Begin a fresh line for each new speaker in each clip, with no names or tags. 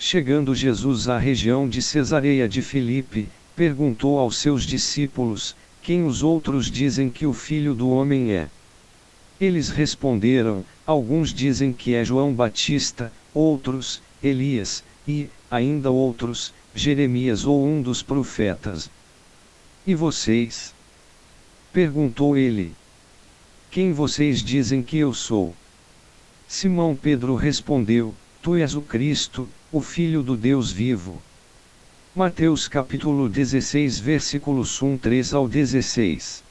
Chegando Jesus à região de Cesareia de Filipe, perguntou aos seus discípulos: Quem os outros dizem que o Filho do Homem é? Eles responderam: Alguns dizem que é João Batista, outros, Elias, e, ainda outros, Jeremias ou um dos profetas. E vocês? Perguntou ele. Quem vocês dizem que eu sou? Simão Pedro respondeu: Tu és o Cristo, o Filho do Deus vivo. Mateus capítulo 16 versículos 3 ao 16.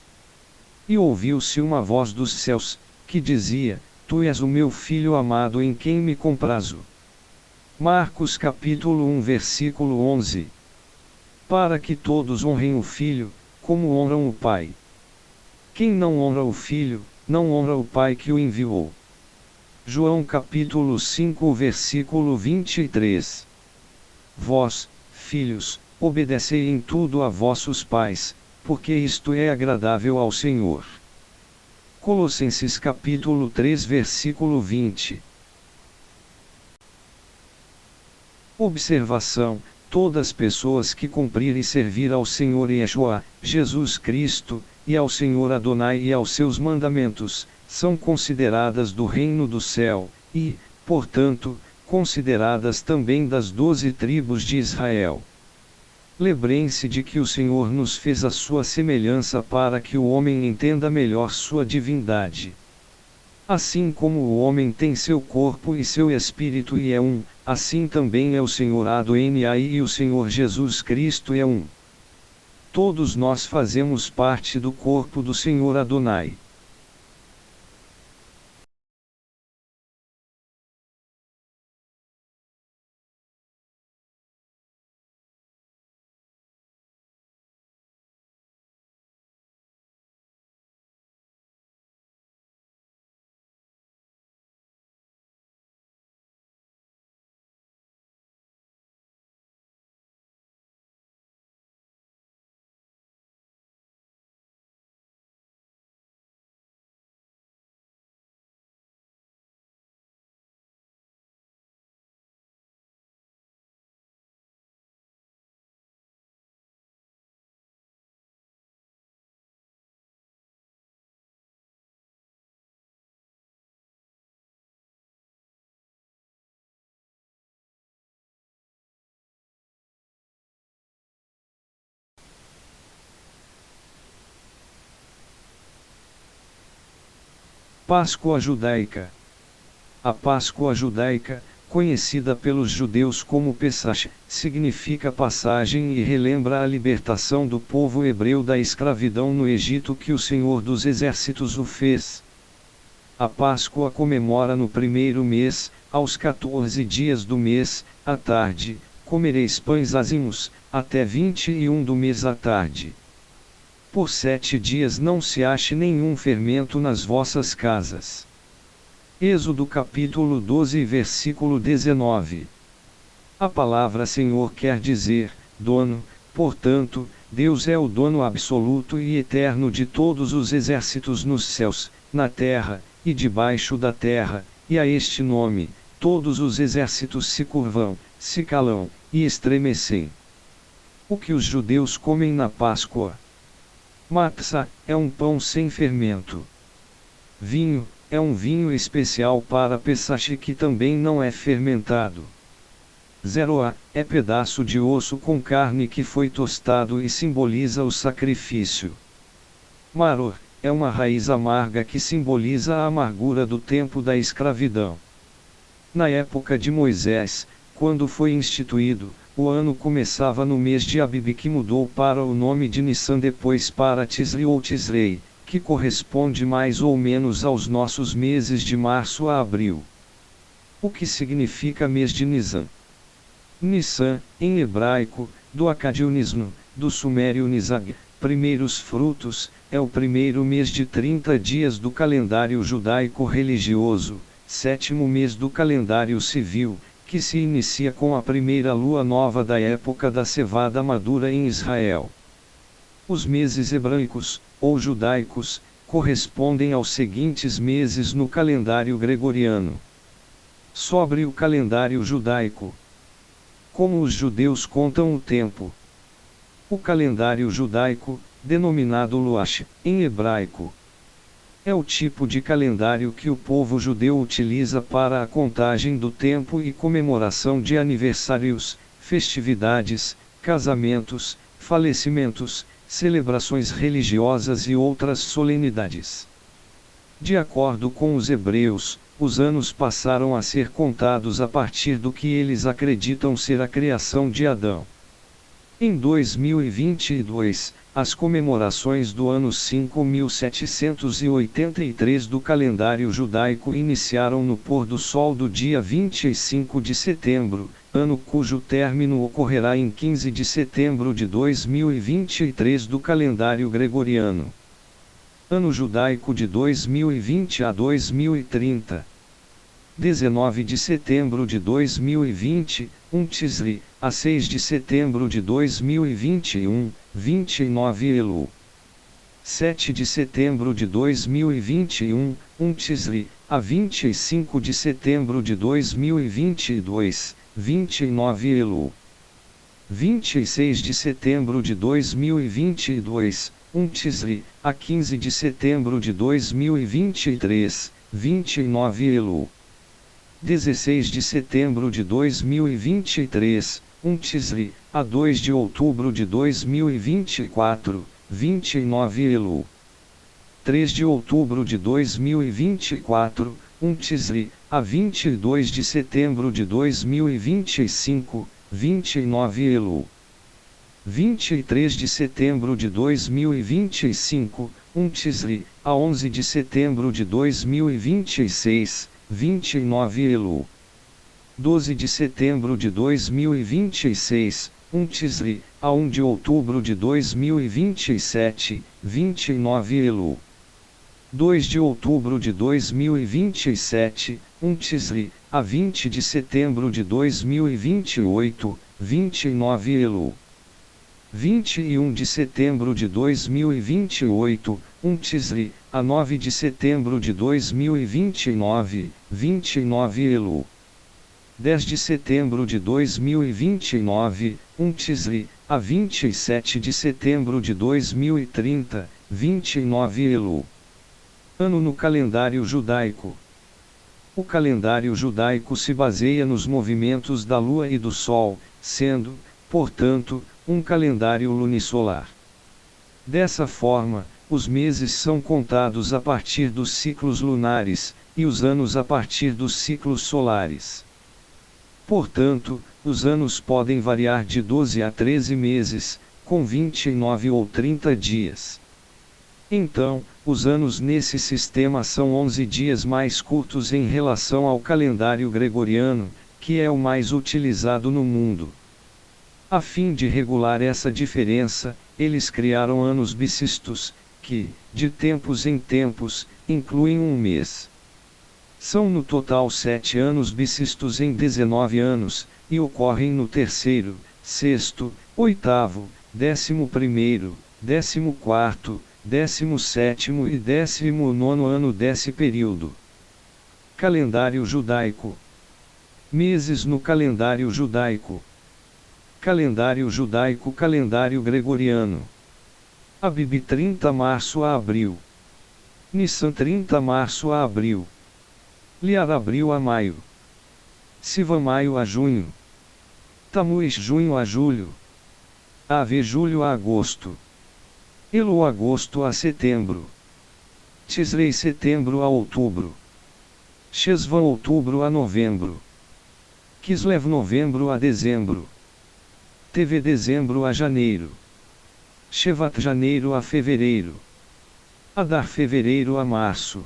E ouviu-se uma voz dos céus, que dizia: Tu és o meu Filho amado em quem me comprazo. Marcos capítulo 1 versículo 11. Para que todos honrem o Filho, como honram o Pai. Quem não honra o Filho, não honra o Pai que o enviou. João capítulo 5 versículo 23. Vós, filhos, obedecei em tudo a vossos pais, porque isto é agradável ao Senhor. Colossenses capítulo 3 versículo 20. Observação: todas as pessoas que cumprirem servir ao Senhor Yeshua, Jesus Cristo, e ao Senhor Adonai e aos seus mandamentos, são consideradas do reino do céu, e, portanto, consideradas também das 12 tribos de Israel. Lembrem-se de que o Senhor nos fez a sua semelhança para que o homem entenda melhor sua divindade. Assim como o homem tem seu corpo e seu espírito e é um, assim também é o Senhor Adonai e o Senhor Jesus Cristo é um. Todos nós fazemos parte do corpo do Senhor Adonai. Páscoa judaica. A Páscoa judaica, conhecida pelos judeus como Pesach, significa passagem e relembra a libertação do povo hebreu da escravidão no Egito que o Senhor dos Exércitos o fez. A Páscoa comemora no primeiro mês, aos 14 dias do mês, à tarde, comereis pães azimos, até 21 do mês à tarde. Por 7 dias não se ache nenhum fermento nas vossas casas. Êxodo capítulo 12 versículo 19. A palavra Senhor quer dizer, dono, portanto, Deus é o dono absoluto e eterno de todos os exércitos nos céus, na terra, e debaixo da terra, e a este nome, todos os exércitos se curvam, se calam, e estremecem. O que os judeus comem na Páscoa? Matzah, é um pão sem fermento. Vinho, é um vinho especial para Pesach que também não é fermentado. Zeroá, é pedaço de osso com carne que foi tostado e simboliza o sacrifício. Maror, é uma raiz amarga que simboliza a amargura do tempo da escravidão. Na época de Moisés, quando foi instituído, o ano começava no mês de Abib que mudou para o nome de Nissan depois para Tisri ou Tisrei, que corresponde mais ou menos aos nossos meses de março a abril. O que significa mês de Nisan? Nissan, em hebraico, do acádio Nisnu, do sumério Nizag, primeiros frutos, é o primeiro mês de 30 dias do calendário judaico religioso, sétimo mês do calendário civil, que se inicia com a primeira lua nova da época da cevada madura em Israel. Os meses hebraicos, ou judaicos, correspondem aos seguintes meses no calendário gregoriano. Sobre o calendário judaico: como os judeus contam o tempo. O calendário judaico, denominado Luash, em hebraico, é o tipo de calendário que o povo judeu utiliza para a contagem do tempo e comemoração de aniversários, festividades, casamentos, falecimentos, celebrações religiosas e outras solenidades. De acordo com os hebreus, os anos passaram a ser contados a partir do que eles acreditam ser a criação de Adão. Em 2022, as comemorações do ano 5783 do calendário judaico iniciaram no pôr do sol do dia 25 de setembro, ano cujo término ocorrerá em 15 de setembro de 2023 do calendário gregoriano. Ano judaico de 2020 a 2030. 19 de setembro de 2020, Tisri, a 6 de setembro de 2021, 29 Elu. 7 de setembro de 2021, Tisri, a 25 de setembro de 2022, 29 Elu. 26 de setembro de 2022, Tisri, a 15 de setembro de 2023, 29 Elu. 16 de setembro de 2023, Tisri, a 2 de outubro de 2024, 29 Elu. 3 de outubro de 2024, Tisri, a 22 de setembro de 2025, 29 Elu. 23 de setembro de 2025, Tisri, a 11 de setembro de 2026, 29 Elu. 12 de setembro de 2026, Tisri, a 1 de outubro de 2027, 29 Elu. 2 de outubro de 2027, Tisri, a 20 de setembro de 2028, 29 Elu. 21 de setembro de 2028, Tisri, a 9 de setembro de 2029, 29 Elu. 10 de setembro de 2029, Tisri, a 27 de setembro de 2030, 29 Elu. Ano no calendário judaico. O calendário judaico se baseia nos movimentos da Lua e do Sol, sendo, portanto, um calendário lunisolar. Dessa forma, os meses são contados a partir dos ciclos lunares, e os anos a partir dos ciclos solares. Portanto, os anos podem variar de 12 a 13 meses, com 29 ou 30 dias. Então, os anos nesse sistema são 11 dias mais curtos em relação ao calendário gregoriano, que é o mais utilizado no mundo. A fim de regular essa diferença, eles criaram anos bissextos, que, de tempos em tempos, incluem um mês. São no total 7 anos bissextos em 19 anos, e ocorrem no terceiro, sexto, oitavo, 11º, 14º, 17º e 19º ano desse período. Calendário judaico. Meses no calendário judaico. Calendário judaico. Calendário gregoriano. Abib 30 março a abril. Nissan 30 março a abril. Liar abril a maio. Sivan maio a junho. Tammuz junho a julho. Av julho a agosto. Elu agosto a setembro. Tisrei setembro a outubro. Shesvan outubro a novembro. Kislev novembro a dezembro. Teve dezembro a janeiro. Shevat janeiro a fevereiro. Adar fevereiro a março.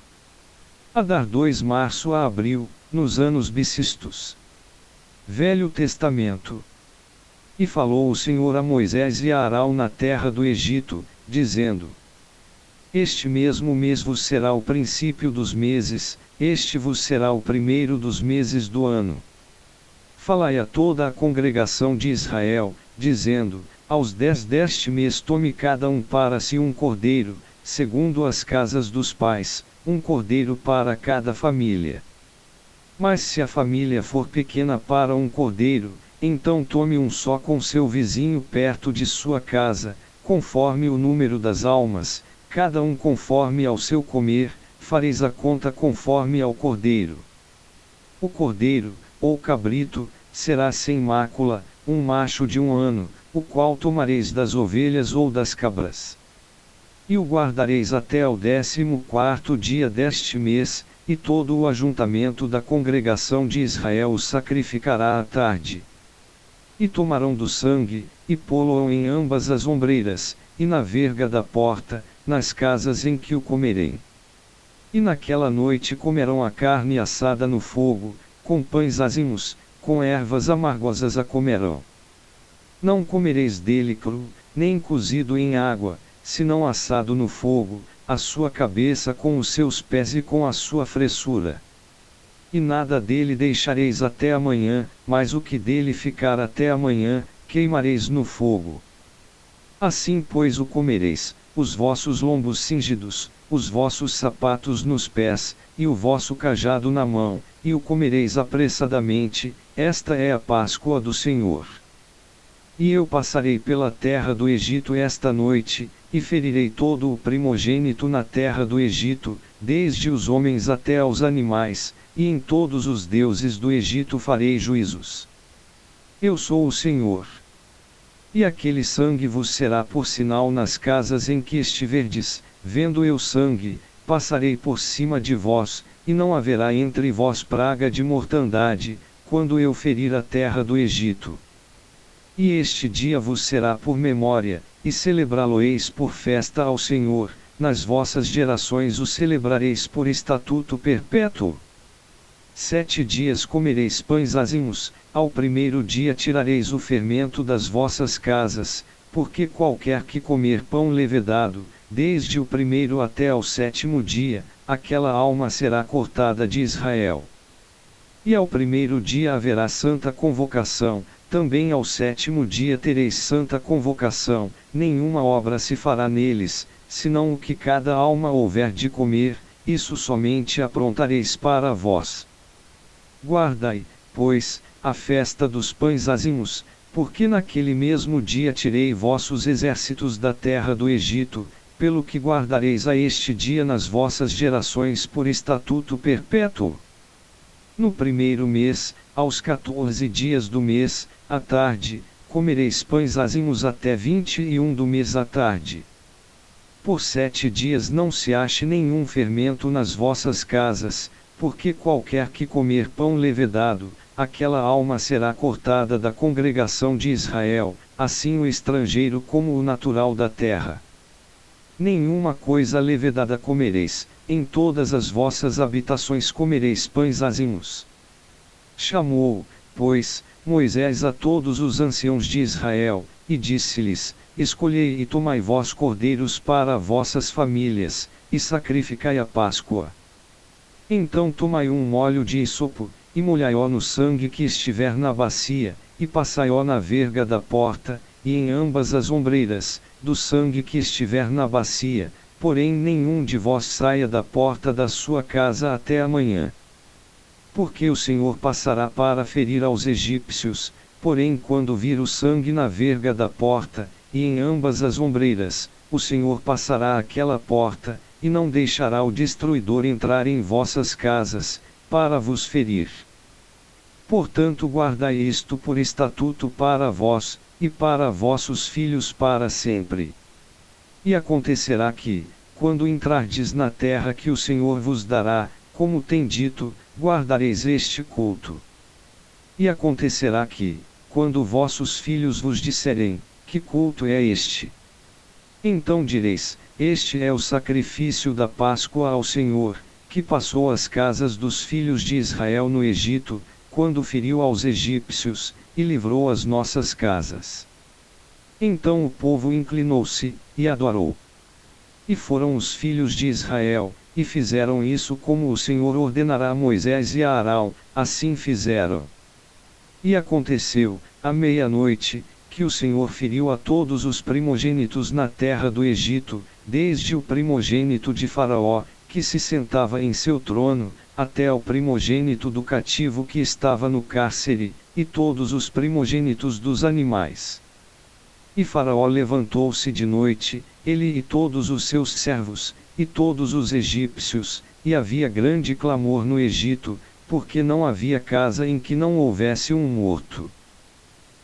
Adar 2 março a abril, nos anos bissextos. Velho Testamento. E falou o Senhor a Moisés e a Arão na terra do Egito, dizendo: Este mesmo mês vos será o princípio dos meses, este vos será o primeiro dos meses do ano. Falai a toda a congregação de Israel, dizendo: Aos 10 deste mês tome cada um para si um cordeiro, segundo as casas dos pais, um cordeiro para cada família. Mas se a família for pequena para um cordeiro, então tome um só com seu vizinho perto de sua casa, conforme o número das almas, cada um conforme ao seu comer, fareis a conta conforme ao cordeiro. O cordeiro, ou cabrito, será sem mácula, um macho de 1 ano, o qual tomareis das ovelhas ou das cabras. E o guardareis até ao 14º dia deste mês, e todo o ajuntamento da congregação de Israel o sacrificará à tarde. E tomarão do sangue, e pô-lo em ambas as ombreiras, e na verga da porta, nas casas em que o comerem. E naquela noite comerão a carne assada no fogo, com pães azimos, com ervas amargosas a comerão. Não comereis dele cru, nem cozido em água, senão assado no fogo, a sua cabeça com os seus pés e com a sua fressura. E nada dele deixareis até amanhã, mas o que dele ficar até amanhã, queimareis no fogo. Assim pois o comereis, os vossos lombos cingidos, os vossos sapatos nos pés, e o vosso cajado na mão, e o comereis apressadamente, esta é a Páscoa do Senhor. E eu passarei pela terra do Egito esta noite, e ferirei todo o primogênito na terra do Egito, desde os homens até aos animais, e em todos os deuses do Egito farei juízos. Eu sou o Senhor. E aquele sangue vos será por sinal nas casas em que estiverdes, vendo eu sangue, passarei por cima de vós, e não haverá entre vós praga de mortandade, quando eu ferir a terra do Egito. E este dia vos será por memória, e celebrá-lo-eis por festa ao Senhor, nas vossas gerações o celebrareis por estatuto perpétuo. 7 dias comereis pães azimos, ao primeiro dia tirareis o fermento das vossas casas, porque qualquer que comer pão levedado, desde o primeiro até ao 7º dia, aquela alma será cortada de Israel. E ao primeiro dia haverá santa convocação, também ao 7º dia tereis santa convocação, nenhuma obra se fará neles, senão o que cada alma houver de comer, isso somente aprontareis para vós. Guardai, pois, a festa dos pães azimos, porque naquele mesmo dia tirei vossos exércitos da terra do Egito, pelo que guardareis a este dia nas vossas gerações por estatuto perpétuo. No primeiro mês, aos 14 dias do mês, à tarde, comereis pães azimos até 21 do mês à tarde. Por 7 dias não se ache nenhum fermento nas vossas casas, porque qualquer que comer pão levedado, aquela alma será cortada da congregação de Israel, assim o estrangeiro como o natural da terra. Nenhuma coisa levedada comereis, em todas as vossas habitações comereis pães azimos. Chamou, pois, Moisés a todos os anciãos de Israel, e disse-lhes: Escolhei e tomai vós cordeiros para vossas famílias, e sacrificai a Páscoa. Então tomai um molho de hisopo, e molhai-o no sangue que estiver na bacia, e passai-o na verga da porta, e em ambas as ombreiras, do sangue que estiver na bacia, porém nenhum de vós saia da porta da sua casa até amanhã. Porque o Senhor passará para ferir aos egípcios, porém quando vir o sangue na verga da porta, e em ambas as ombreiras, o Senhor passará aquela porta, e não deixará o destruidor entrar em vossas casas, para vos ferir. Portanto guardai isto por estatuto para vós, e para vossos filhos para sempre. E acontecerá que, quando entrardes na terra que o Senhor vos dará, como tem dito, guardareis este culto. E acontecerá que, quando vossos filhos vos disserem: que culto é este? Então direis: este é o sacrifício da Páscoa ao Senhor, que passou as casas dos filhos de Israel no Egito, quando feriu aos egípcios, e livrou as nossas casas. Então o povo inclinou-se, e adorou. E foram os filhos de Israel, e fizeram isso como o Senhor ordenara a Moisés e a Arão, assim fizeram. E aconteceu, à meia-noite, que o Senhor feriu a todos os primogênitos na terra do Egito, desde o primogênito de Faraó, que se sentava em seu trono, até ao primogênito do cativo que estava no cárcere, e todos os primogênitos dos animais. E Faraó levantou-se de noite, ele e todos os seus servos, e todos os egípcios, e havia grande clamor no Egito, porque não havia casa em que não houvesse um morto.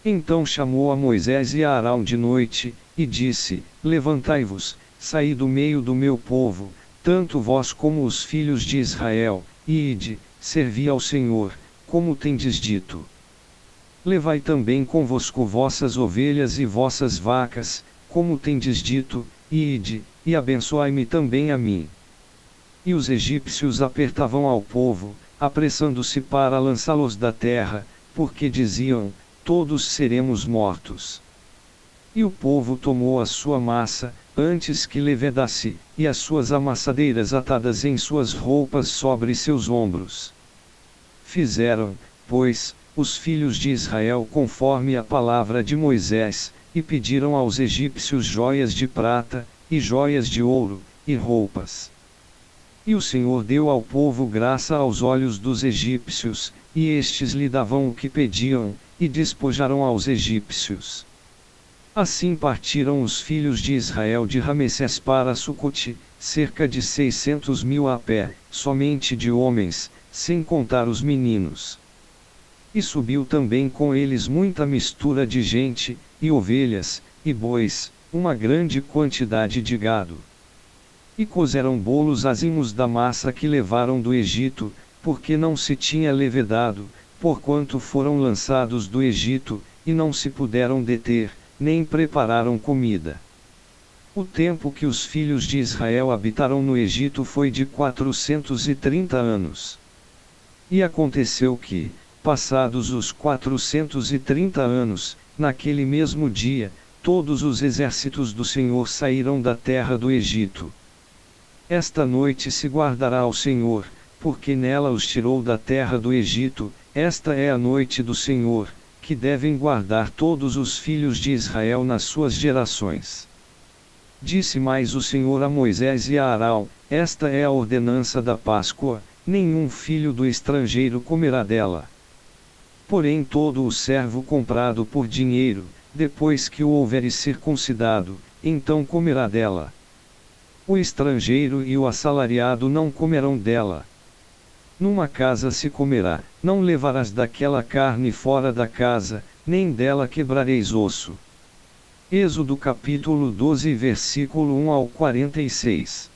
Então chamou a Moisés e a Arão de noite, e disse: Levantai-vos, saí do meio do meu povo, tanto vós como os filhos de Israel, e ide, servi ao Senhor, como tendes dito. Levai também convosco vossas ovelhas e vossas vacas, como tendes dito, e ide, e abençoai-me também a mim. E os egípcios apertavam ao povo, apressando-se para lançá-los da terra, porque diziam: todos seremos mortos. E o povo tomou a sua massa, antes que levedasse, e as suas amassadeiras atadas em suas roupas sobre seus ombros. Fizeram, pois, os filhos de Israel conforme a palavra de Moisés, e pediram aos egípcios joias de prata, e joias de ouro, e roupas. E o Senhor deu ao povo graça aos olhos dos egípcios, e estes lhe davam o que pediam, e despojaram aos egípcios. Assim partiram os filhos de Israel de Ramessés para Sucote, cerca de 600.000 a pé, somente de homens, sem contar os meninos. E subiu também com eles muita mistura de gente, e ovelhas, e bois, uma grande quantidade de gado. E cozeram bolos azimos da massa que levaram do Egito, porque não se tinha levedado, porquanto foram lançados do Egito, e não se puderam deter, nem prepararam comida. O tempo que os filhos de Israel habitaram no Egito foi de 430 anos. E aconteceu que, passados os 430 anos, naquele mesmo dia, todos os exércitos do Senhor saíram da terra do Egito. Esta noite se guardará ao Senhor, porque nela os tirou da terra do Egito. Esta é a noite do Senhor, que devem guardar todos os filhos de Israel nas suas gerações. Disse mais o Senhor a Moisés e a Arão: esta é a ordenança da Páscoa, nenhum filho do estrangeiro comerá dela. Porém todo o servo comprado por dinheiro, depois que o houveres circuncidado, então comerá dela. O estrangeiro e o assalariado não comerão dela. Numa casa se comerá, não levarás daquela carne fora da casa, nem dela quebrareis osso. Êxodo capítulo 12 versículo 1 ao 46.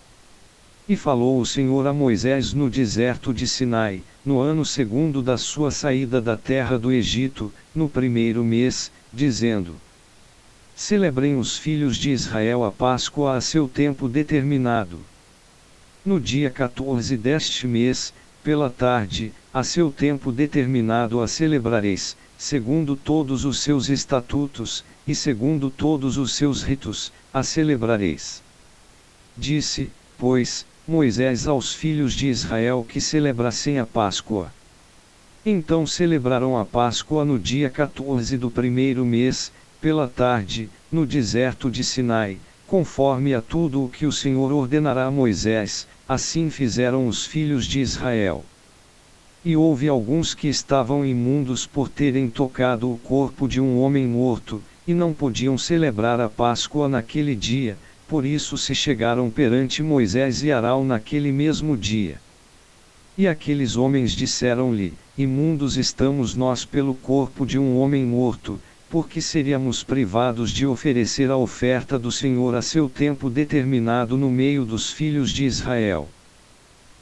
E falou o Senhor a Moisés no deserto de Sinai, no ano segundo da sua saída da terra do Egito, no primeiro mês, dizendo: celebrem os filhos de Israel a Páscoa a seu tempo determinado. No dia 14 deste mês, pela tarde, a seu tempo determinado a celebrareis, segundo todos os seus estatutos, e segundo todos os seus ritos, a celebrareis. Disse, pois, Moisés aos filhos de Israel que celebrassem a Páscoa. Então celebraram a Páscoa no dia 14 do primeiro mês, pela tarde, no deserto de Sinai, conforme a tudo o que o Senhor ordenará a Moisés, assim fizeram os filhos de Israel. E houve alguns que estavam imundos por terem tocado o corpo de um homem morto, e não podiam celebrar a Páscoa naquele dia, por isso se chegaram perante Moisés e Arão naquele mesmo dia. E aqueles homens disseram-lhe: imundos estamos nós pelo corpo de um homem morto, porque seríamos privados de oferecer a oferta do Senhor a seu tempo determinado no meio dos filhos de Israel.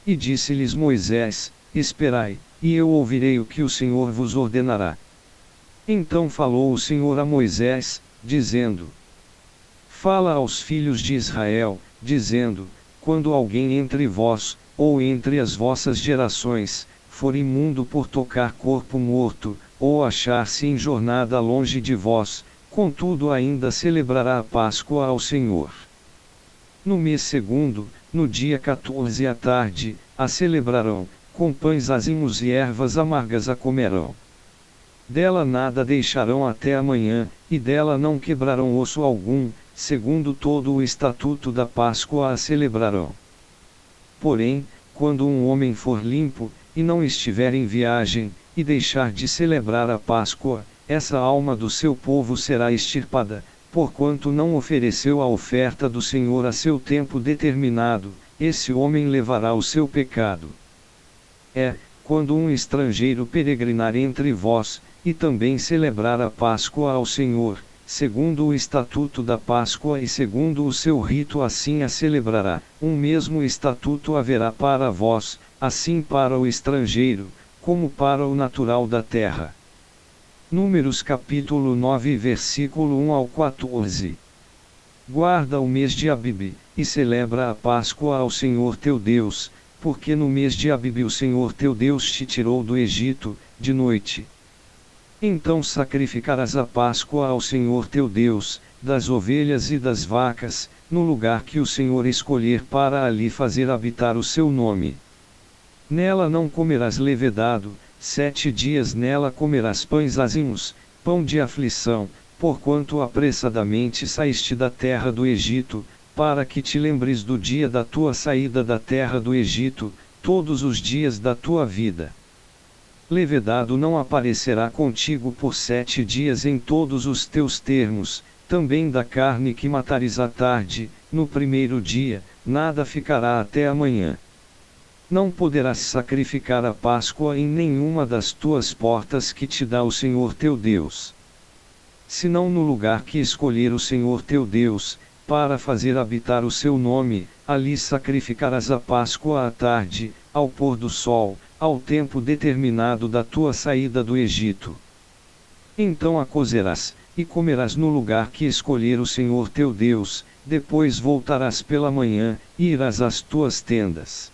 E disse-lhes Moisés: esperai, e eu ouvirei o que o Senhor vos ordenará. Então falou o Senhor a Moisés, dizendo: fala aos filhos de Israel, dizendo: quando alguém entre vós, ou entre as vossas gerações, for imundo por tocar corpo morto, ou achar-se em jornada longe de vós, contudo ainda celebrará a Páscoa ao Senhor. No mês segundo, no dia 14 à tarde, a celebrarão, com pães azimos e ervas amargas a comerão. Dela nada deixarão até amanhã, e dela não quebrarão osso algum, segundo todo o estatuto da Páscoa a celebrarão. Porém, quando um homem for limpo, e não estiver em viagem, e deixar de celebrar a Páscoa, essa alma do seu povo será extirpada, porquanto não ofereceu a oferta do Senhor a seu tempo determinado, esse homem levará o seu pecado. Quando um estrangeiro peregrinar entre vós, e também celebrar a Páscoa ao Senhor, segundo o estatuto da Páscoa e segundo o seu rito assim a celebrará, um mesmo estatuto haverá para vós, assim para o estrangeiro, como para o natural da terra. Números capítulo 9 versículo 1 ao 14. Guarda o mês de Abibe, e celebra a Páscoa ao Senhor teu Deus, porque no mês de Abibe o Senhor teu Deus te tirou do Egito, de noite. Então sacrificarás a Páscoa ao Senhor teu Deus, das ovelhas e das vacas, no lugar que o Senhor escolher para ali fazer habitar o seu nome. Nela não comerás levedado, 7 dias nela comerás pães azinhos, pão de aflição, porquanto apressadamente saíste da terra do Egito, para que te lembres do dia da tua saída da terra do Egito, todos os dias da tua vida. Levedado não aparecerá contigo por 7 dias em todos os teus termos, também da carne que matares à tarde, no primeiro dia, nada ficará até amanhã. Não poderás sacrificar a Páscoa em nenhuma das tuas portas que te dá o Senhor teu Deus. Senão no lugar que escolher o Senhor teu Deus, para fazer habitar o seu nome, ali sacrificarás a Páscoa à tarde, ao pôr do sol, ao tempo determinado da tua saída do Egito. Então a cozerás, e comerás no lugar que escolher o Senhor teu Deus, depois voltarás pela manhã, e irás às tuas tendas.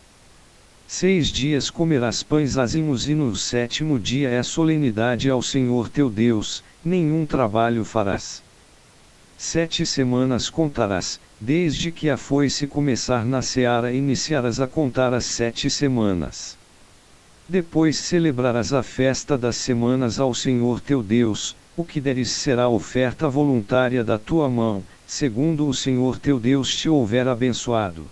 6 dias comerás pães azinhos e no 7º dia é solenidade ao Senhor teu Deus, nenhum trabalho farás. 7 semanas contarás, desde que a foice começar na seara iniciarás a contar as 7 semanas. Depois celebrarás a festa das semanas ao Senhor teu Deus, o que deres será oferta voluntária da tua mão, segundo o Senhor teu Deus te houver abençoado.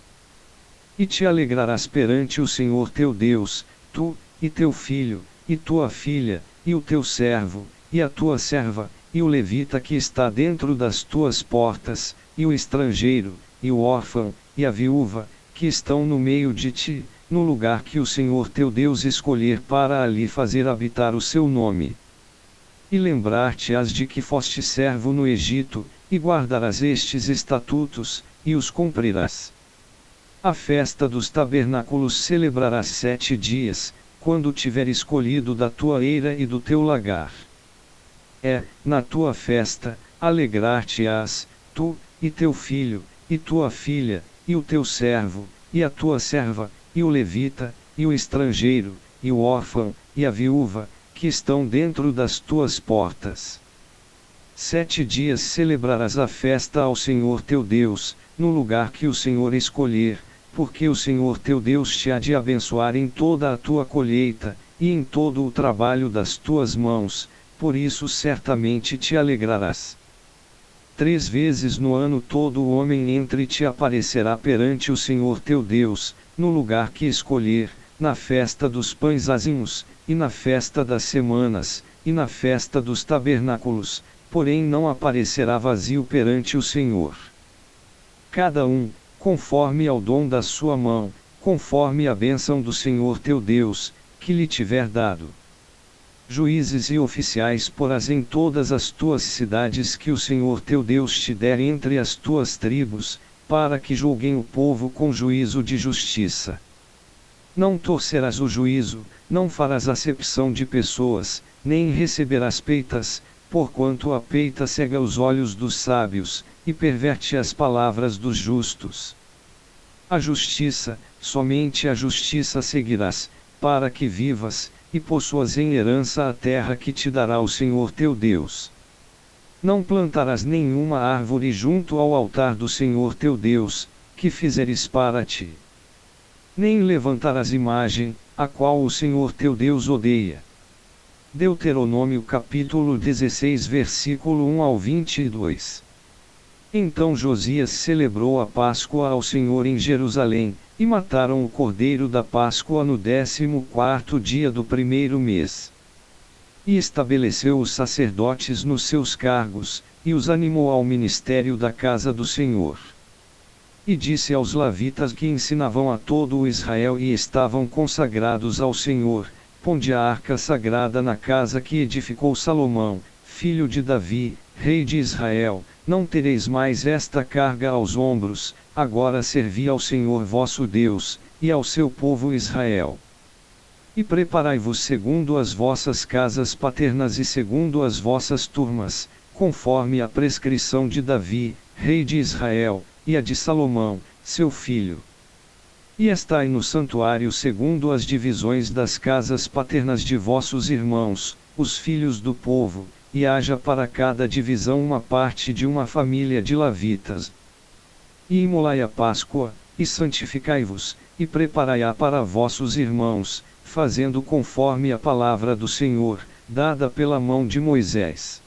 E te alegrarás perante o Senhor teu Deus, tu, e teu filho, e tua filha, e o teu servo, e a tua serva, e o levita que está dentro das tuas portas, e o estrangeiro, e o órfão, e a viúva, que estão no meio de ti, no lugar que o Senhor teu Deus escolher para ali fazer habitar o seu nome. E lembrar-te-ás de que foste servo no Egito, e guardarás estes estatutos, e os cumprirás. A festa dos tabernáculos celebrarás 7 dias, quando tiver escolhido da tua eira e do teu lagar. Na tua festa, alegrar-te-ás, tu, e teu filho, e tua filha, e o teu servo, e a tua serva, e o levita, e o estrangeiro, e o órfão, e a viúva, que estão dentro das tuas portas. 7 dias celebrarás a festa ao Senhor teu Deus, no lugar que o Senhor escolher, porque o Senhor teu Deus te há de abençoar em toda a tua colheita, e em todo o trabalho das tuas mãos, por isso certamente te alegrarás. 3 vezes no ano todo o homem entre te aparecerá perante o Senhor teu Deus, no lugar que escolher, na festa dos pães azinhos, e na festa das semanas, e na festa dos tabernáculos, porém não aparecerá vazio perante o Senhor. Cada um, conforme ao dom da sua mão, conforme a bênção do Senhor teu Deus, que lhe tiver dado. Juízes e oficiais porás em todas as tuas cidades que o Senhor teu Deus te der entre as tuas tribos, para que julguem o povo com juízo de justiça. Não torcerás o juízo, não farás acepção de pessoas, nem receberás peitas, porquanto a peita cega os olhos dos sábios, e perverte as palavras dos justos. A justiça, somente a justiça seguirás, para que vivas, e possuas em herança a terra que te dará o Senhor teu Deus. Não plantarás nenhuma árvore junto ao altar do Senhor teu Deus, que fizeres para ti. Nem levantarás imagem, a qual o Senhor teu Deus odeia. Deuteronômio capítulo 16 versículo 1 ao 22. Então Josias celebrou a Páscoa ao Senhor em Jerusalém, e mataram o cordeiro da Páscoa no 14º dia do primeiro mês. E estabeleceu os sacerdotes nos seus cargos, e os animou ao ministério da casa do Senhor. E disse aos levitas que ensinavam a todo o Israel e estavam consagrados ao Senhor: ponde a arca sagrada na casa que edificou Salomão, filho de Davi, rei de Israel. Não tereis mais esta carga aos ombros, agora servi ao Senhor vosso Deus, e ao seu povo Israel. E preparai-vos segundo as vossas casas paternas e segundo as vossas turmas, conforme a prescrição de Davi, rei de Israel, e a de Salomão, seu filho. E estai no santuário segundo as divisões das casas paternas de vossos irmãos, os filhos do povo, e haja para cada divisão uma parte de uma família de levitas. E imolai a Páscoa, e santificai-vos, e preparai-a para vossos irmãos, fazendo conforme a palavra do Senhor, dada pela mão de Moisés.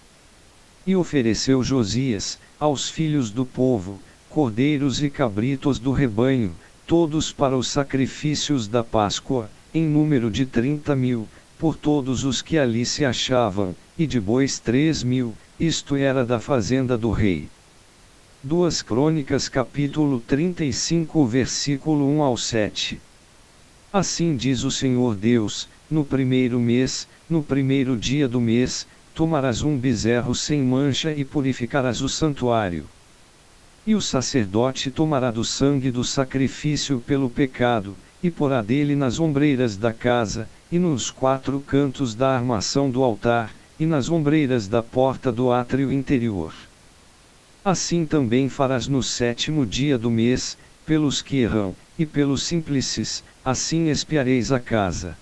E ofereceu Josias, aos filhos do povo, cordeiros e cabritos do rebanho, todos para os sacrifícios da Páscoa, em número de 30.000, por todos os que ali se achavam, e de bois 3.000, isto era da fazenda do rei. 2 Crônicas capítulo 35 versículo 1 ao 7. Assim diz o Senhor Deus: no primeiro mês, no primeiro dia do mês, tomarás um bezerro sem mancha e purificarás o santuário. E o sacerdote tomará do sangue do sacrifício pelo pecado, e porá dele nas ombreiras da casa, e nos 4 cantos da armação do altar, e nas ombreiras da porta do átrio interior. Assim também farás no 7º dia do mês, pelos que erram, e pelos simplices, assim expiareis a casa.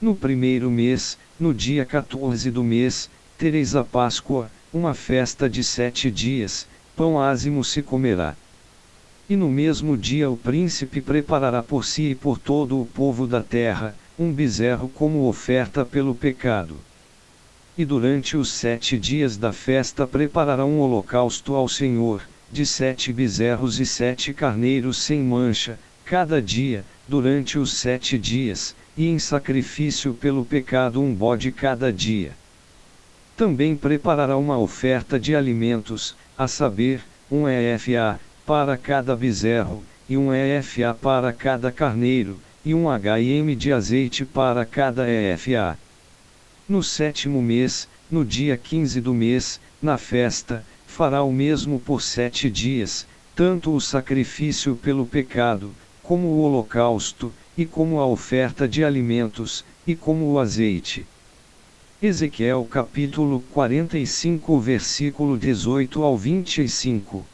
No primeiro mês, no dia 14 do mês, tereis a Páscoa, uma festa de 7 dias, pão ázimo se comerá. E no mesmo dia o príncipe preparará por si e por todo o povo da terra, um bezerro como oferta pelo pecado. E durante os 7 dias da festa preparará um holocausto ao Senhor, de 7 bezerros e 7 carneiros sem mancha, cada dia, durante os 7 dias, e em sacrifício pelo pecado um bode cada dia. Também preparará uma oferta de alimentos, a saber, um efa, para cada bezerro, e um efa para cada carneiro, e um hm de azeite para cada efa. No 7º mês, no dia 15 do mês, na festa, fará o mesmo por 7 dias, tanto o sacrifício pelo pecado, como o holocausto, e como a oferta de alimentos, e como o azeite. Ezequiel capítulo 45 versículo 18 ao 25.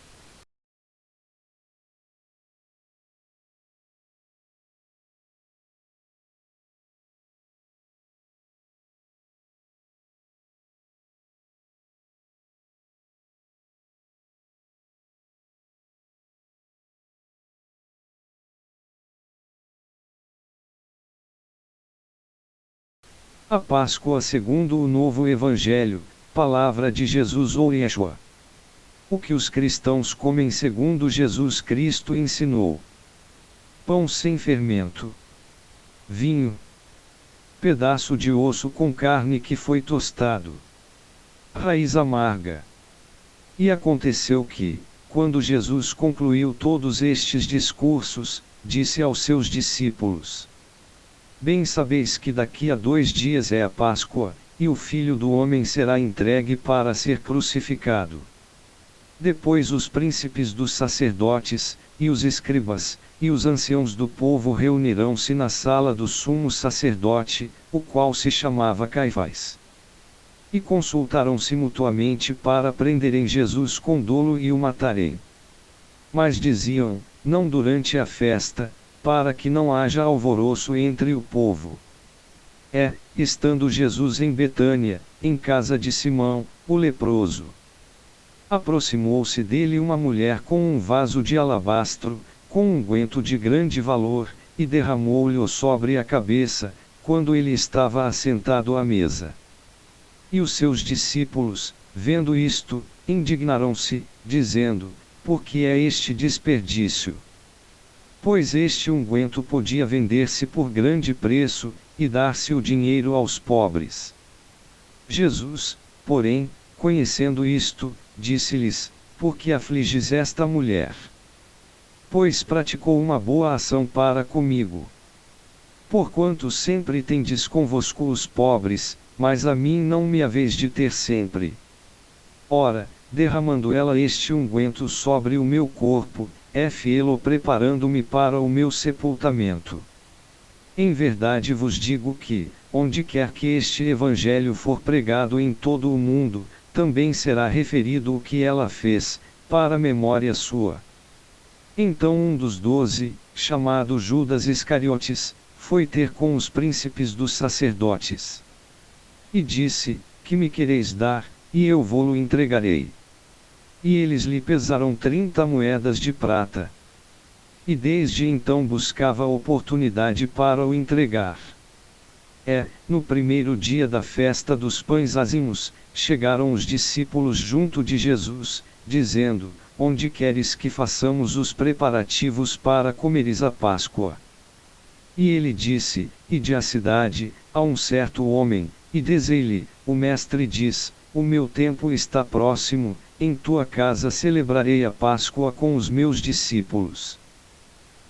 A Páscoa segundo o Novo Evangelho, Palavra de Jesus ou Yeshua. O que os cristãos comem segundo Jesus Cristo ensinou: pão sem fermento, vinho, pedaço de osso com carne que foi tostado, raiz amarga. E aconteceu que, quando Jesus concluiu todos estes discursos, disse aos seus discípulos: bem sabeis que daqui a 2 dias é a Páscoa, e o Filho do Homem será entregue para ser crucificado. Depois os príncipes dos sacerdotes, e os escribas, e os anciãos do povo reunirão-se na sala do sumo sacerdote, o qual se chamava Caifás. E consultaram-se mutuamente para prenderem Jesus com dolo e o matarem. Mas diziam, não durante a festa, para que não haja alvoroço entre o povo. Estando Jesus em Betânia, em casa de Simão, o leproso, aproximou-se dele uma mulher com um vaso de alabastro, com unguento de grande valor, e derramou-lhe sobre a cabeça, quando ele estava assentado à mesa. E os seus discípulos, vendo isto, indignaram-se, dizendo: por que é este desperdício? Pois este unguento podia vender-se por grande preço, e dar-se o dinheiro aos pobres. Jesus, porém, conhecendo isto, disse-lhes: por que afliges esta mulher? Pois praticou uma boa ação para comigo. Porquanto sempre tendes convosco os pobres, mas a mim não me haveis de ter sempre. Ora, derramando ela este unguento sobre o meu corpo, é fiel preparando-me para o meu sepultamento. Em verdade vos digo que, onde quer que este evangelho for pregado em todo o mundo, também será referido o que ela fez, para memória sua. Então um dos 12, chamado Judas Iscariotes, foi ter com os príncipes dos sacerdotes. E disse: que me quereis dar, e eu vô-lo entregarei. E eles lhe pesaram 30 moedas de prata. E desde então buscava oportunidade para o entregar. No primeiro dia da festa dos pães ázimos, chegaram os discípulos junto de Jesus, dizendo: onde queres que façamos os preparativos para comeres a Páscoa? E ele disse: ide à cidade, a um certo homem, e dizei-lhe: o mestre diz, o meu tempo está próximo, em tua casa celebrarei a Páscoa com os meus discípulos.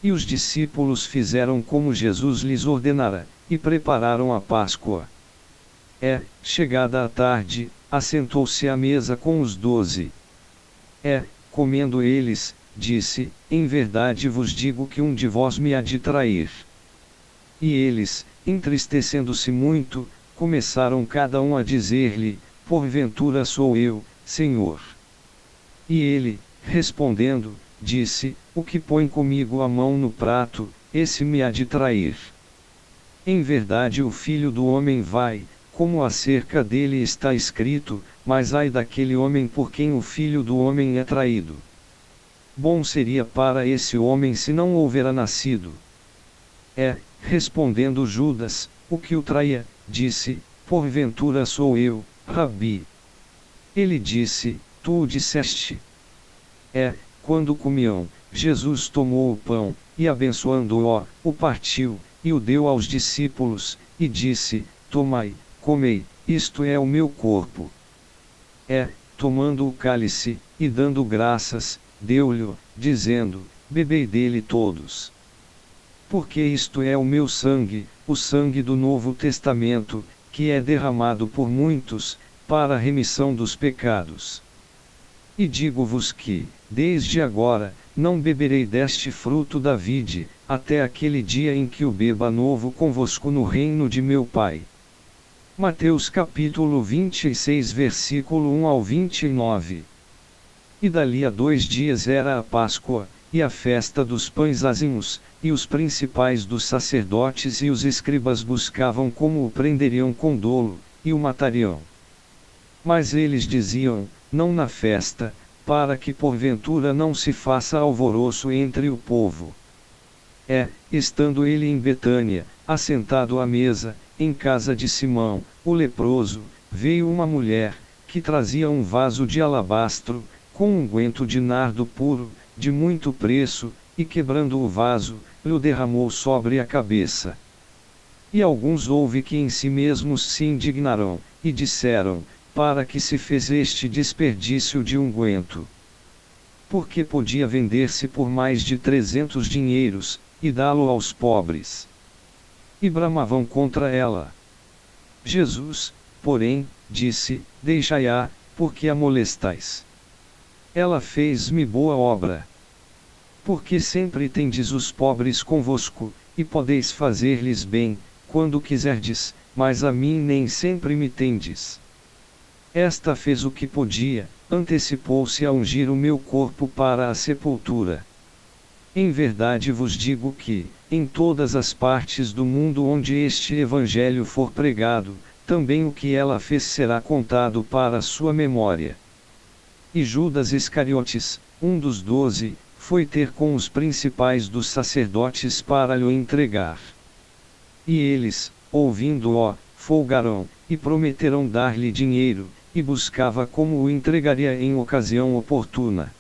E os discípulos fizeram como Jesus lhes ordenara, e prepararam a Páscoa. Chegada a tarde, assentou-se à mesa com os 12. Comendo eles, disse: em verdade vos digo que um de vós me há de trair. E eles, entristecendo-se muito, começaram cada um a dizer-lhe: porventura sou eu, Senhor. E ele, respondendo, disse: o que põe comigo a mão no prato, esse me há de trair. Em verdade o Filho do Homem vai, como acerca dele está escrito, mas ai daquele homem por quem o Filho do Homem é traído. Bom seria para esse homem se não houvera nascido. Respondendo Judas, o que o traía, disse: porventura sou eu, Rabi. Ele disse: tu o disseste. Quando comiam, Jesus tomou o pão, e abençoando-o, o partiu, e o deu aos discípulos, e disse: tomai, comei, isto é o meu corpo. Tomando o cálice, e dando graças, deu-lhe, dizendo: bebei dele todos. Porque isto é o meu sangue, o sangue do Novo Testamento, que é derramado por muitos, para a remissão dos pecados. E digo-vos que, desde agora, não beberei deste fruto da vide, até aquele dia em que o beba novo convosco no reino de meu Pai. Mateus capítulo 26 versículo 1 ao 29. E dali a 2 dias era a Páscoa, e a festa dos pães ázimos, e os principais dos sacerdotes e os escribas buscavam como o prenderiam com dolo, e o matariam. Mas eles diziam: não na festa, para que porventura não se faça alvoroço entre o povo. Estando ele em Betânia, assentado à mesa, em casa de Simão, o leproso, veio uma mulher, que trazia um vaso de alabastro, com unguento de nardo puro, de muito preço, e quebrando o vaso, lhe derramou sobre a cabeça. E alguns houve que em si mesmos se indignaram, e disseram: para que se fez este desperdício de unguento? Porque podia vender-se por mais de 300 dinheiros, e dá-lo aos pobres. E bramavam contra ela. Jesus, porém, disse: deixai-a, porque a molestais. Ela fez-me boa obra. Porque sempre tendes os pobres convosco, e podeis fazer-lhes bem, quando quiserdes, mas a mim nem sempre me tendes. Esta fez o que podia, antecipou-se a ungir o meu corpo para a sepultura. Em verdade vos digo que, em todas as partes do mundo onde este evangelho for pregado, também o que ela fez será contado para sua memória. E Judas Iscariotes, um dos 12, foi ter com os principais dos sacerdotes para lhe entregar. E eles, ouvindo-o, folgaram, e prometeram dar-lhe dinheiro, e buscava como o entregaria em ocasião oportuna.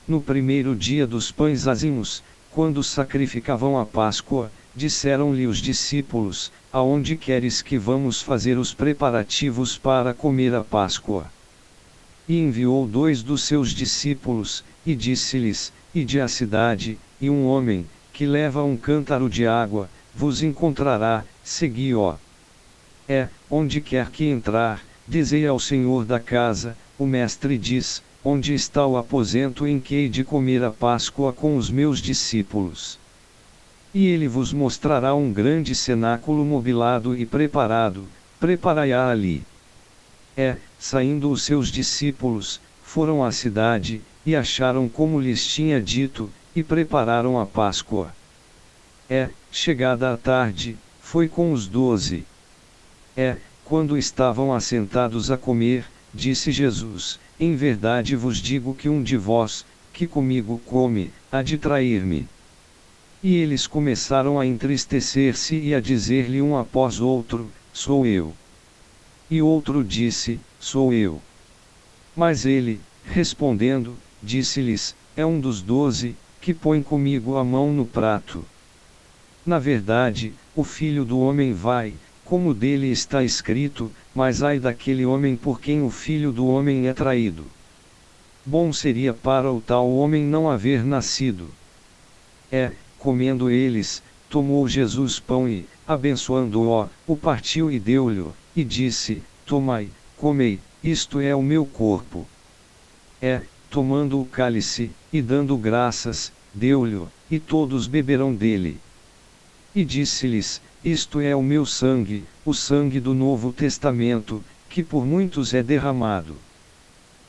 No primeiro dia dos pães ázimos, quando sacrificavam a Páscoa, disseram-lhe os discípulos: aonde queres que vamos fazer os preparativos para comer a Páscoa? E enviou 2 dos seus discípulos, e disse-lhes: ide à cidade, e um homem, que leva um cântaro de água, vos encontrará, segui-o. Onde quer que entrar, dizei ao Senhor da casa: o mestre diz, onde está o aposento em que hei de comer a Páscoa com os meus discípulos? E ele vos mostrará um grande cenáculo mobilado e preparado, preparai-a ali. Saindo os seus discípulos, foram à cidade, e acharam como lhes tinha dito, e prepararam a Páscoa. Chegada a tarde, foi com os 12. Quando estavam assentados a comer, disse Jesus: em verdade vos digo que um de vós, que comigo come, há de trair-me. E eles começaram a entristecer-se e a dizer-lhe um após outro: sou eu. E outro disse: sou eu. Mas ele, respondendo, disse-lhes: é um dos 12, que põe comigo a mão no prato. Na verdade, o Filho do Homem vai, como dele está escrito, mas ai daquele homem por quem o Filho do Homem é traído. Bom seria para o tal homem não haver nascido. Comendo eles, tomou Jesus pão e, abençoando-o, o partiu e deu-lhe, e disse: tomai, comei, isto é o meu corpo. Tomando o cálice, e dando graças, deu-lhe, e todos beberam dele. E disse-lhes: isto é o meu sangue, o sangue do Novo Testamento, que por muitos é derramado.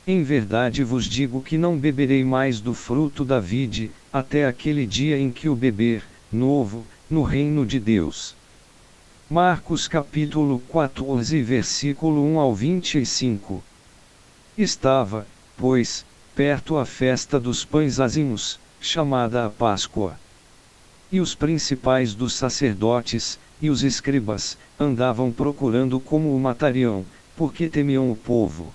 Em verdade vos digo que não beberei mais do fruto da vide, até aquele dia em que o beber, novo, no reino de Deus. Marcos capítulo 14 versículo 1 ao 25. Estava, pois, perto a festa dos pães ázimos, chamada a Páscoa. E os principais dos sacerdotes, e os escribas, andavam procurando como o matariam, porque temiam o povo.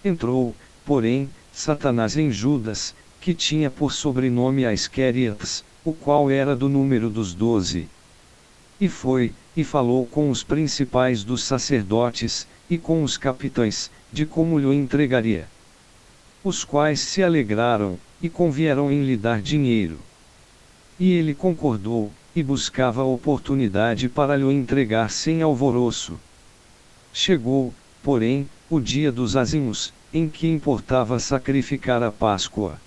Entrou, porém, Satanás em Judas, que tinha por sobrenome Iscariotes, o qual era do número dos 12. E foi, e falou com os principais dos sacerdotes, e com os capitães, de como lhe entregaria. Os quais se alegraram, e convieram em lhe dar dinheiro. E ele concordou, e buscava oportunidade para lhe entregar sem alvoroço. Chegou, porém, o dia dos ázimos, em que importava sacrificar a Páscoa.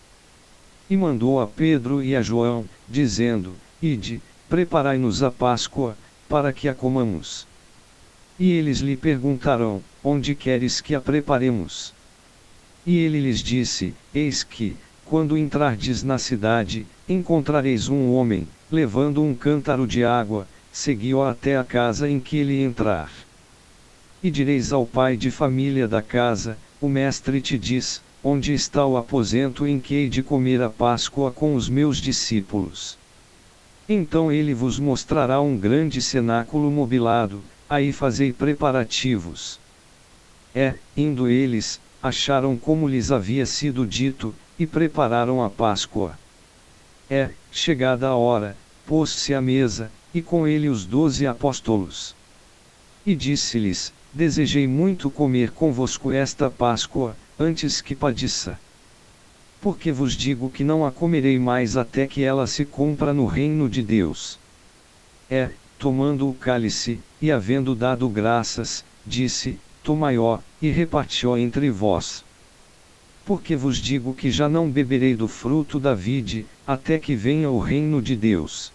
E mandou a Pedro e a João, dizendo: ide, preparai-nos a Páscoa, para que a comamos. E eles lhe perguntaram: onde queres que a preparemos? E ele lhes disse: eis que, quando entrardes na cidade, encontrareis um homem, levando um cântaro de água, segui-o até a casa em que ele entrar. E direis ao pai de família da casa: o mestre te diz, onde está o aposento em que hei de comer a Páscoa com os meus discípulos? Então ele vos mostrará um grande cenáculo mobilado, aí fazei preparativos. Indo eles, acharam como lhes havia sido dito, e prepararam a Páscoa. Chegada a hora, pôs-se à mesa, e com ele os 12 apóstolos. E disse-lhes: desejei muito comer convosco esta Páscoa, antes que padeça. Porque vos digo que não a comerei mais até que ela se cumpra no reino de Deus. Tomando o cálice, e havendo dado graças, disse: tomai-o, e reparti-o entre vós. Porque vos digo que já não beberei do fruto da vide, até que venha o reino de Deus.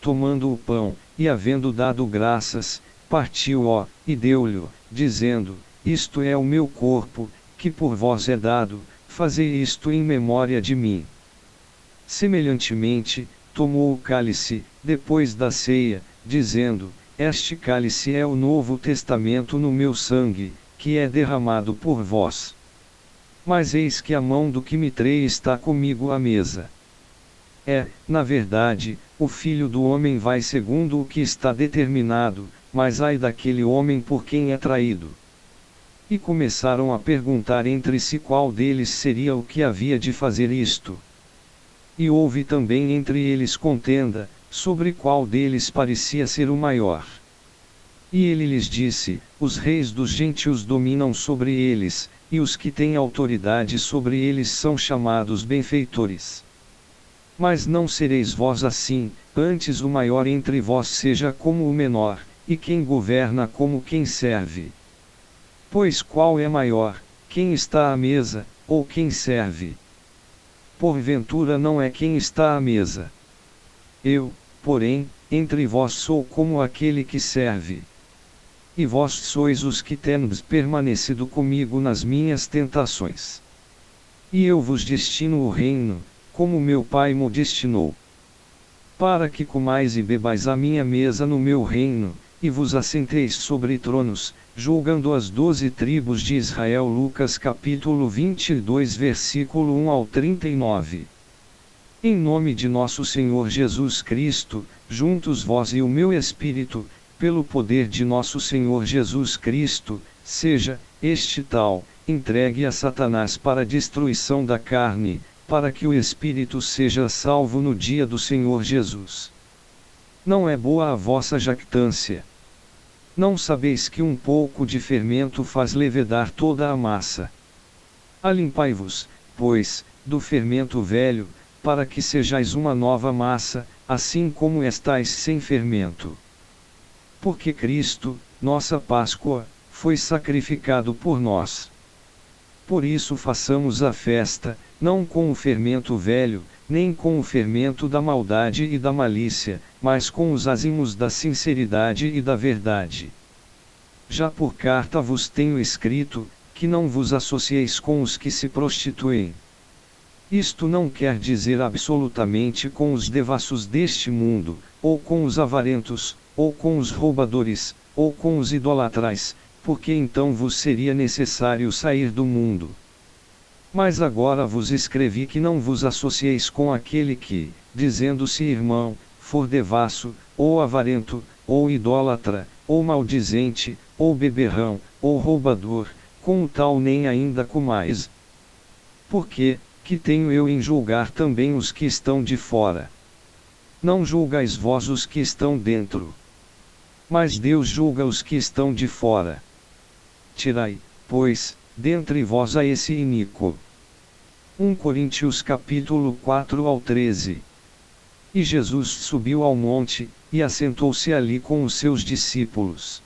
Tomando o pão, e havendo dado graças, partiu-o, e deu-lhe, dizendo: isto é o meu corpo, que por vós é dado, fazei isto em memória de mim. Semelhantemente, tomou o cálice, depois da ceia, dizendo: este cálice é o Novo Testamento no meu sangue, que é derramado por vós. Mas eis que a mão do que me trei está comigo à mesa. Na verdade, o Filho do Homem vai segundo o que está determinado, mas ai daquele homem por quem é traído. E começaram a perguntar entre si qual deles seria o que havia de fazer isto. E houve também entre eles contenda, sobre qual deles parecia ser o maior. E ele lhes disse: os reis dos gentios dominam sobre eles, e os que têm autoridade sobre eles são chamados benfeitores. Mas não sereis vós assim, antes o maior entre vós seja como o menor, e quem governa como quem serve. Pois qual é maior, quem está à mesa, ou quem serve? Porventura não é quem está à mesa. Eu, porém, entre vós sou como aquele que serve. E vós sois os que tendes permanecido comigo nas minhas tentações. E eu vos destino o reino, como meu Pai mo destinou. Para que comais e bebais à minha mesa no meu reino, e vos assenteis sobre tronos, julgando as 12 tribos de Israel. Lucas capítulo 22 versículo 1 ao 39. Em nome de nosso Senhor Jesus Cristo, juntos vós e o meu Espírito, pelo poder de nosso Senhor Jesus Cristo, seja, este tal, entregue a Satanás para a destruição da carne, para que o Espírito seja salvo no dia do Senhor Jesus. Não é boa a vossa jactância. Não sabeis que um pouco de fermento faz levedar toda a massa? Alimpai-vos, pois, do fermento velho, para que sejais uma nova massa, assim como estáis sem fermento. Porque Cristo, nossa Páscoa, foi sacrificado por nós. Por isso façamos a festa, não com o fermento velho, nem com o fermento da maldade e da malícia, mas com os ázimos da sinceridade e da verdade. Já por carta vos tenho escrito, que não vos associeis com os que se prostituem. Isto não quer dizer absolutamente com os devassos deste mundo, ou com os avarentos, ou com os roubadores, ou com os idolatrais, porque então vos seria necessário sair do mundo. Mas agora vos escrevi que não vos associeis com aquele que, dizendo-se irmão, for devasso, ou avarento, ou idólatra, ou maldizente, ou beberrão, ou roubador, com o tal nem ainda comais. Porque, que tenho eu em julgar também os que estão de fora? Não julgais vós os que estão dentro. Mas Deus julga os que estão de fora. Tirai, pois, dentre vós a esse iníquo. 1 Coríntios capítulo 4 ao 13. E Jesus subiu ao monte, e assentou-se ali com os seus discípulos.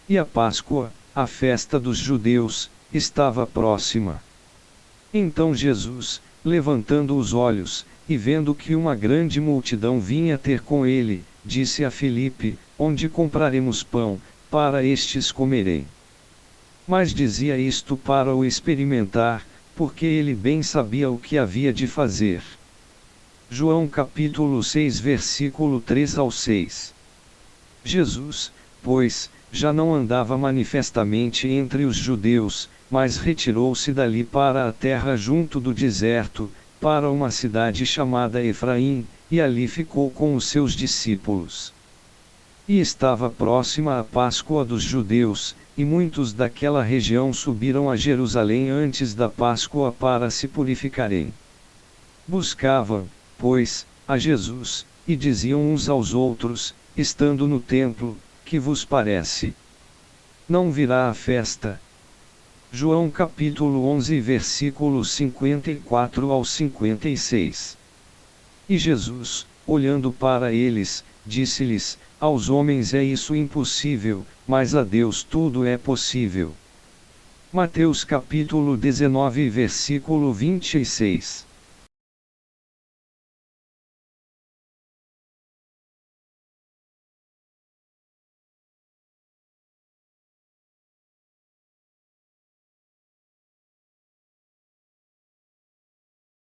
E a Páscoa, a festa dos judeus, estava próxima. Então Jesus, levantando os olhos, e vendo que uma grande multidão vinha ter com ele, disse a Filipe: onde compraremos pão, para estes comerem? Mas dizia isto para o experimentar, porque ele bem sabia o que havia de fazer. João capítulo 6 versículo 3 ao 6. Jesus, pois, já não andava manifestamente entre os judeus, mas retirou-se dali para a terra junto do deserto, para uma cidade chamada Efraim, e ali ficou com os seus discípulos. E estava próxima a Páscoa dos judeus, e muitos daquela região subiram a Jerusalém antes da Páscoa para se purificarem. Buscavam, pois, a Jesus, e diziam uns aos outros, estando no templo: que vos parece? Não virá a festa? João capítulo 11 versículos 54 ao 56. E Jesus, olhando para eles, disse-lhes: aos homens é isso impossível, mas a Deus tudo é possível. Mateus capítulo 19 versículo 26.